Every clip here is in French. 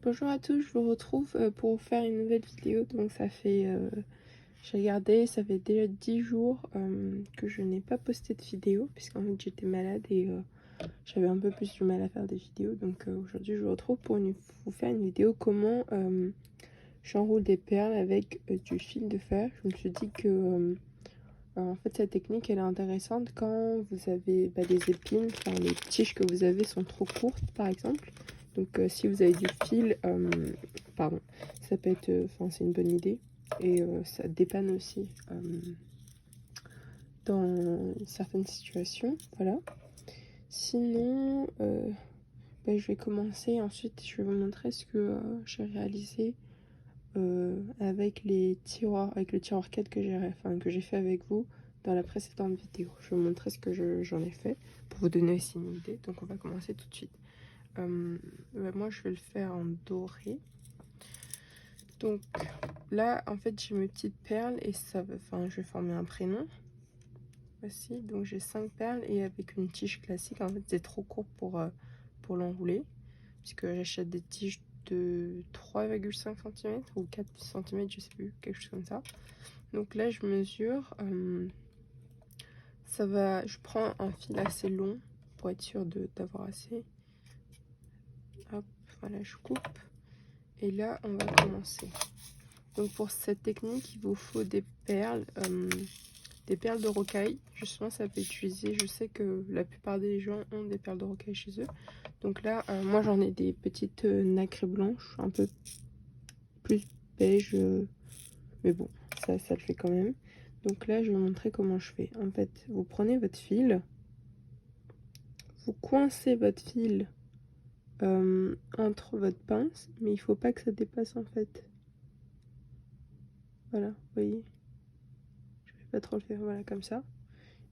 Bonjour à tous, je vous retrouve pour vous faire une nouvelle vidéo. Donc ça fait, j'ai regardé, ça fait déjà 10 jours que je n'ai pas posté de vidéo puisqu'en fait j'étais malade et j'avais un peu plus du mal à faire des vidéos. Donc aujourd'hui je vous retrouve pour vous faire une vidéo comment j'enroule des perles avec du fil de fer. Je me suis dit que en fait cette technique elle est intéressante quand vous avez des épines, enfin les tiges que vous avez sont trop courtes par exemple. Donc si vous avez du fil, pardon, ça peut être, c'est une bonne idée. Et ça dépanne aussi dans certaines situations, voilà. Sinon, je vais commencer, ensuite je vais vous montrer ce que j'ai réalisé avec les tiroirs, avec le tiroir 4 que j'ai fait avec vous dans la précédente vidéo. Je vais vous montrer ce que j'en ai fait pour vous donner aussi une idée. Donc on va commencer tout de suite. Moi je vais le faire en doré. Donc là en fait j'ai mes petites perles et ça va, je vais former un prénom. Voici, donc j'ai 5 perles et avec une tige classique. En fait c'est trop court pour l'enrouler puisque j'achète des tiges de 3,5 cm ou 4 cm, je sais plus, quelque chose comme ça. Donc là je mesure, je prends un fil assez long pour être sûr d'avoir assez. Hop, voilà, je coupe. Et là, on va commencer. Donc pour cette technique, il vous faut des perles de rocaille. Justement, ça peut être utilisé. Je sais que la plupart des gens ont des perles de rocaille chez eux. Donc là, moi j'en ai des petites nacrées blanches, un peu plus beige, mais bon, ça le fait quand même. Donc là, je vais vous montrer comment je fais. En fait, vous prenez votre fil, vous coincez votre fil entre votre pince, mais il faut pas que ça dépasse en fait. Voilà, vous voyez, je vais pas trop le faire, voilà, comme ça.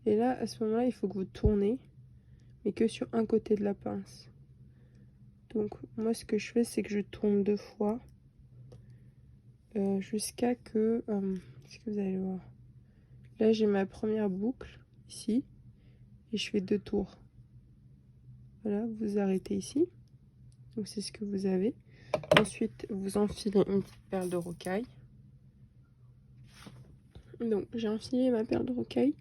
Et là, à ce moment-là, il faut que vous tournez, mais que sur un côté de la pince. Donc moi, ce que je fais, c'est que je tourne 2 fois jusqu'à que, ce que vous allez voir. Là, j'ai ma première boucle ici et je fais 2 tours. Voilà, vous arrêtez ici. Donc c'est ce que vous avez. Ensuite, vous enfilez une petite perle de rocaille. Donc j'ai enfilé ma perle de rocaille.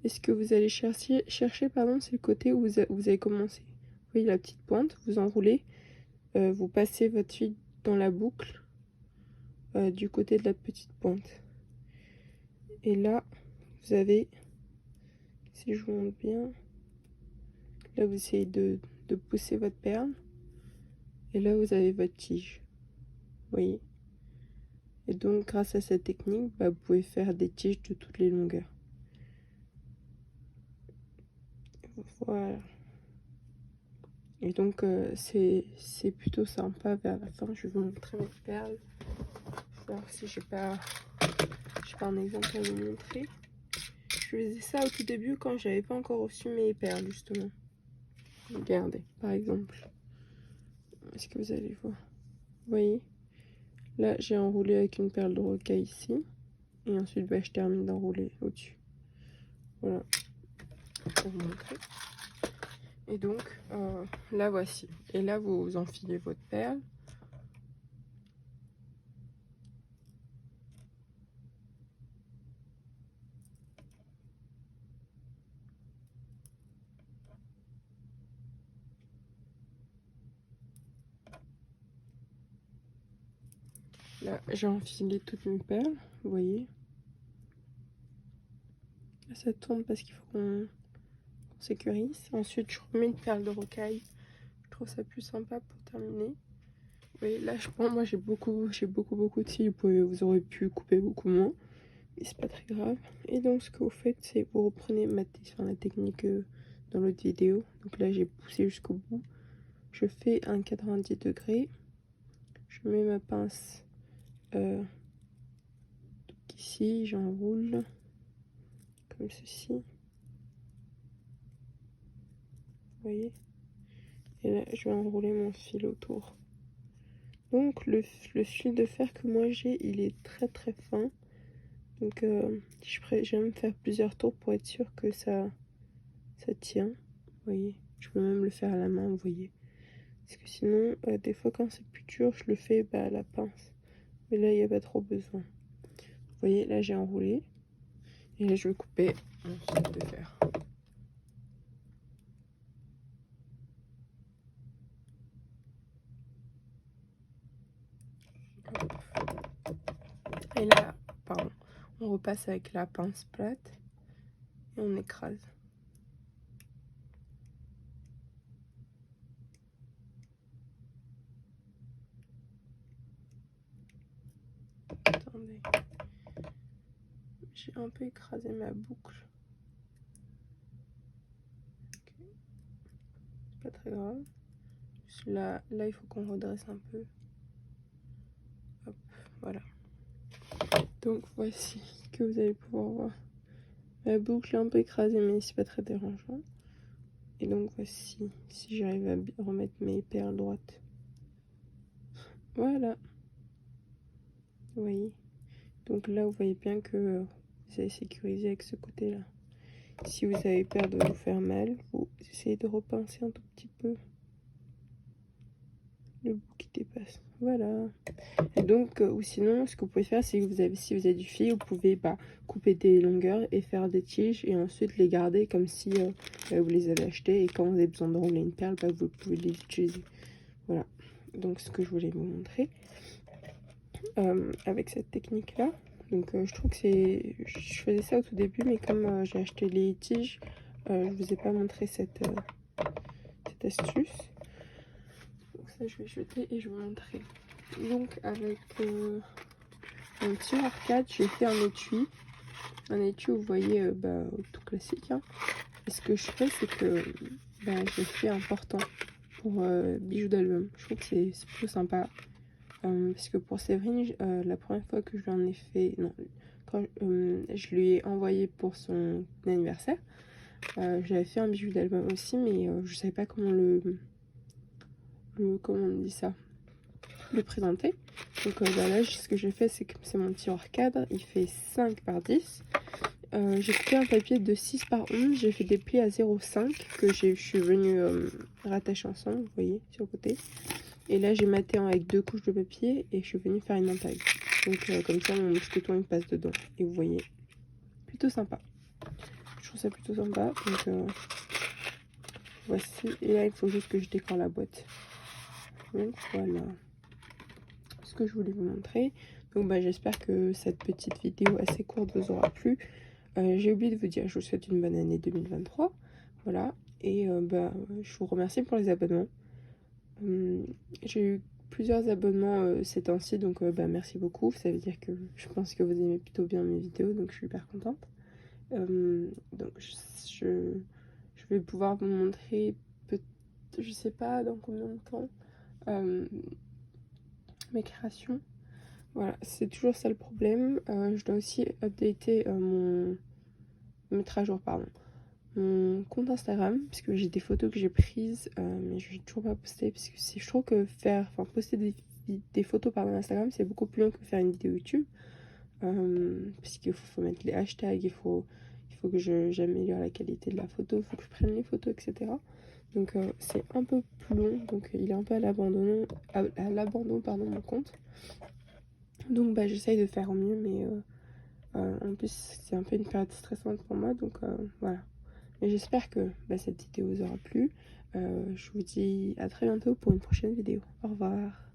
Et ce que vous allez chercher pardon, c'est le côté où vous avez commencé. Vous voyez la petite pointe, vous enroulez, vous passez votre fil dans la boucle du côté de la petite pointe. Et là, vous avez, si je vous montre bien, là vous essayez de pousser votre perle. Et là, vous avez votre tige. Vous voyez. Et donc, grâce à cette technique, vous pouvez faire des tiges de toutes les longueurs. Voilà. Et donc c'est plutôt sympa vers la fin. Je vais vous montrer mes perles. Je vais voir si j'ai pas un exemple à vous montrer. Je faisais ça au tout début quand j'avais pas encore reçu mes perles justement. Regardez par exemple. Est-ce que vous allez voir? Vous voyez? Là j'ai enroulé avec une perle de rocaille ici. Et ensuite je termine d'enrouler au-dessus. Voilà. Je vais vous montrer. Et donc là voici. Et là vous enfilez votre perle. Là j'ai enfilé toutes mes perles. Vous voyez? Là, ça tourne parce qu'il faut qu'on sécurise. Ensuite je remets une perle de rocaille. Je trouve ça plus sympa pour terminer. Oui, là je prends, moi j'ai beaucoup de fil, vous aurez pu couper beaucoup moins, mais c'est pas très grave. Et donc ce que vous faites, c'est vous reprenez la technique dans l'autre vidéo. Donc là j'ai poussé jusqu'au bout, je fais un 90 degrés, je mets ma pince ici, j'enroule comme ceci, vous voyez, et là je vais enrouler mon fil autour. Donc le fil de fer que moi j'ai, il est très fin. Donc j'aime me faire plusieurs tours pour être sûr que ça tient. Vous voyez, je peux même le faire à la main, vous voyez. Parce que sinon, des fois quand c'est plus dur, je le fais bah, à la pince. Mais là, il n'y a pas trop besoin. Vous voyez, là j'ai enroulé. Et là, je vais couper ensuite de faire. Et là, pardon, on repasse avec la pince plate et on écrase. Attendez, j'ai un peu écrasé ma boucle. Okay. C'est pas très grave. Là, il faut qu'on redresse un peu. Hop, voilà. Donc voici que vous allez pouvoir voir. La boucle est un peu écrasée, mais c'est pas très dérangeant. Et donc voici, si j'arrive à remettre mes perles droites. Voilà. Vous voyez. Donc là, vous voyez bien que vous avez sécurisé avec ce côté-là. Si vous avez peur de vous faire mal, vous essayez de repincer un tout petit peu le bout qui dépasse. Voilà. Et donc, ou sinon, ce que vous pouvez faire, c'est que si vous avez du fil, vous pouvez couper des longueurs et faire des tiges et ensuite les garder comme si vous les avez achetées. Et quand vous avez besoin de rouler une perle, vous pouvez les utiliser. Voilà. Donc, ce que je voulais vous montrer avec cette technique-là. Donc, je trouve que je faisais ça au tout début, mais comme j'ai acheté les tiges, je vous ai pas montré cette astuce. Donc ça, je vais jeter et je vais vous montrer. Donc, avec un petit arcade, j'ai fait un étui. Un étui, vous voyez, tout classique. Hein. Et ce que je fais, c'est que je fais un portant pour bijoux d'album. Je trouve que c'est plutôt sympa. Parce que pour Séverine, la première fois que je lui en ai fait, non, quand je lui ai envoyé pour son anniversaire, j'avais fait un bijou d'album aussi, mais je savais pas comment comment on dit ça, le présenter. Donc là, ce que j'ai fait, c'est que c'est mon petit hors cadre, il fait 5 par 10. J'ai coupé un papier de 6 par 11, j'ai fait des plis à 0,5 que je suis venue rattacher ensemble, vous voyez, sur le côté. Et là, j'ai maté avec 2 couches de papier et je suis venue faire une entaille. Donc comme ça, mon mousqueton il passe dedans. Et vous voyez, plutôt sympa. Je trouve ça plutôt sympa. Donc voici. Et là, il faut juste que je décore la boîte. Donc voilà ce que je voulais vous montrer. Donc j'espère que cette petite vidéo assez courte vous aura plu. J'ai oublié de vous dire, je vous souhaite une bonne année 2023. Voilà. Et je vous remercie pour les abonnements. J'ai eu plusieurs abonnements ces temps-ci, donc merci beaucoup. Ça veut dire que je pense que vous aimez plutôt bien mes vidéos, donc je suis hyper contente. Donc je vais pouvoir vous montrer, je sais pas dans combien de temps, mes créations. Voilà, c'est toujours ça le problème. Je dois aussi updater mettre à jour, pardon, mon compte Instagram, puisque j'ai des photos que j'ai prises, mais je n'ai toujours pas posté, parce que je trouve que poster des photos par Instagram, c'est beaucoup plus long que faire une vidéo YouTube, puisqu'il faut mettre les hashtags, il faut que j'améliore la qualité de la photo, il faut que je prenne les photos, etc. Donc c'est un peu plus long, donc il est un peu à l'abandon, mon compte. Donc j'essaye de faire au mieux, mais en plus c'est un peu une période stressante pour moi, donc voilà. Et j'espère que cette vidéo vous aura plu. Je vous dis à très bientôt pour une prochaine vidéo. Au revoir.